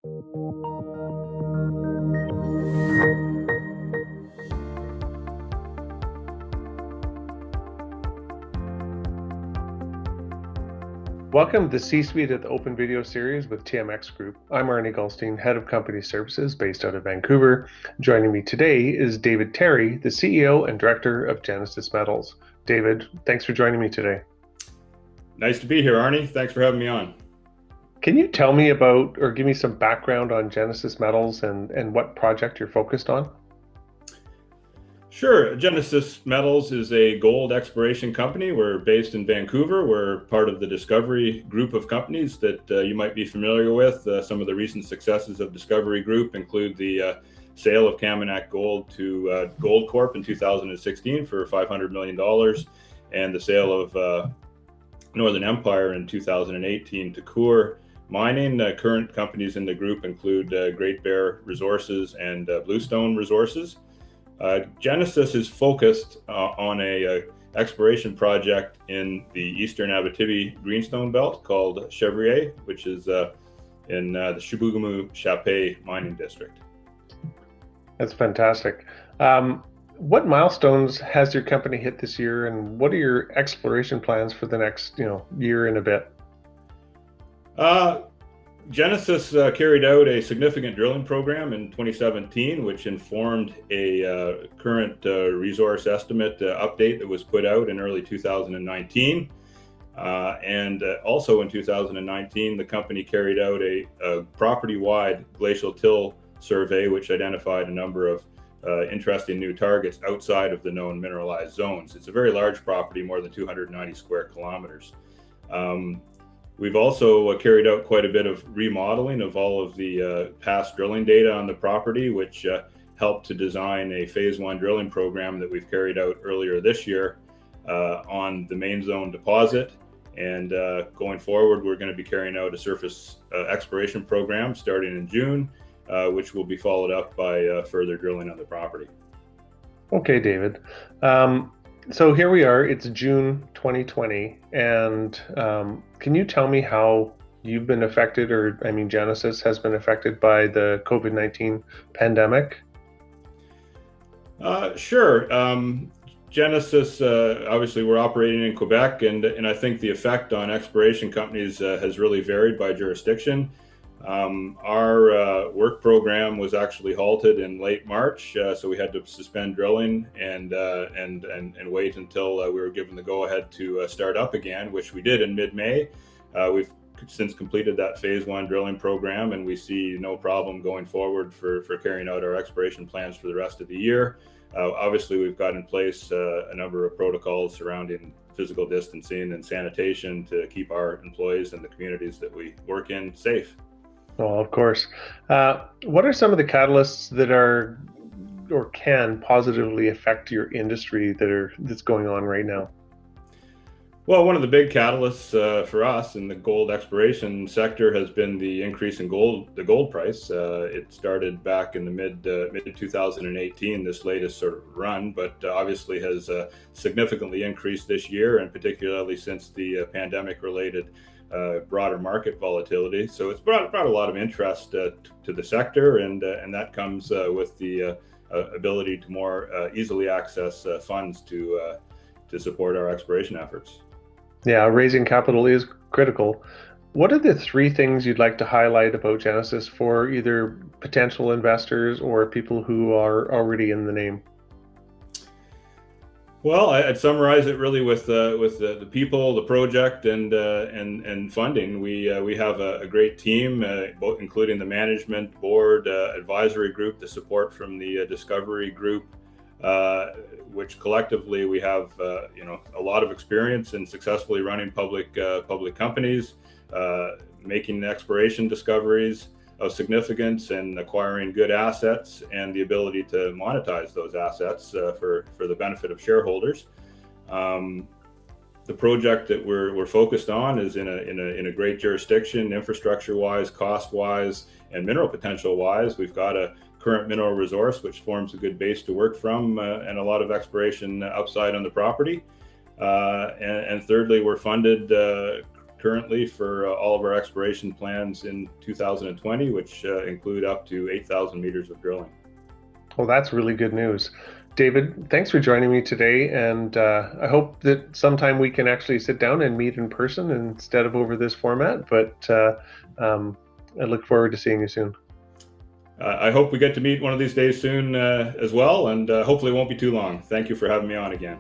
Welcome to C-Suite at the Open Video Series with TMX Group. I'm Arnie Goldstein, Head of Company Services based out of Vancouver. Joining me today is David Terry, the CEO and Director of Genesis Metals. David, thanks for joining me today. Nice to be here, Arnie. Thanks for having me on. Can you tell me about or give me some background on Genesis Metals and what project you're focused on? Sure. Genesis Metals is a gold exploration company. We're based in Vancouver. We're part of the Discovery group of companies that you might be familiar with. Some of the recent successes of Discovery Group include the sale of Kaminak Gold to Gold Corp in 2016 for $500 million, and the sale of Northern Empire in 2018 to Coeur Mining. Current companies in the group include Great Bear Resources and Bluestone Resources. Genesis is focused on a exploration project in the eastern Abitibi Greenstone Belt called Chevrier, which is in the Chibougamau-Chapais mining district. That's fantastic. What milestones has your company hit this year, and what are your exploration plans for the next year and a bit? Genesis carried out a significant drilling program in 2017, which informed a current resource estimate update that was put out in early 2019. And also in 2019, the company carried out a property-wide glacial till survey, which identified a number of interesting new targets outside of the known mineralized zones. It's a very large property, more than 290 square kilometers. We've also carried out quite a bit of remodeling of all of the past drilling data on the property, which helped to design a phase one drilling program that we've carried out earlier this year on the main zone deposit. And going forward, we're going to be carrying out a surface exploration program starting in June, which will be followed up by further drilling on the property. Okay, David. So here we are, it's June 2020, and can you tell me how you've been affected, or Genesis has been affected by the COVID-19 pandemic? Sure. Genesis, obviously we're operating in Quebec, and I think the effect on exploration companies has really varied by jurisdiction. Our work program was actually halted in late March, so we had to suspend drilling and wait until we were given the go-ahead to start up again, which we did in mid-May. We've since completed that phase one drilling program, and we see no problem going forward for carrying out our exploration plans for the rest of the year. Obviously, we've got in place a number of protocols surrounding physical distancing and sanitation to keep our employees and the communities that we work in safe. Well, of course. What are some of the catalysts that are or can positively affect your industry that's going on right now? Well, one of the big catalysts for us in the gold exploration sector has been the increase in the gold price. It started back in the mid 2018, this latest sort of run, but obviously has significantly increased this year, and particularly since the pandemic-related broader market volatility. So it's brought a lot of interest to the sector, and that comes with the ability to more easily access funds to support our exploration efforts. Yeah, raising capital is critical. What are the three things you'd like to highlight about Genesis for either potential investors or people who are already in the name? Well, I'd summarize it really with the people, the project, and funding. We have a great team, both including the management, board, advisory group, the support from the Discovery Group, which collectively we have a lot of experience in successfully running public companies, making exploration discoveries of significance and acquiring good assets, and the ability to monetize those assets for the benefit of shareholders. The project that we're focused on is in a great jurisdiction, infrastructure-wise, cost-wise, and mineral potential-wise. We've got a current mineral resource which forms a good base to work from, and a lot of exploration upside on the property. And thirdly, we're funded currently for all of our exploration plans in 2020, which include up to 8,000 meters of drilling. Well, that's really good news. David, thanks for joining me today, and I hope that sometime we can actually sit down and meet in person instead of over this format, but I look forward to seeing you soon. I hope we get to meet one of these days soon as well, and hopefully it won't be too long. Thank you for having me on again.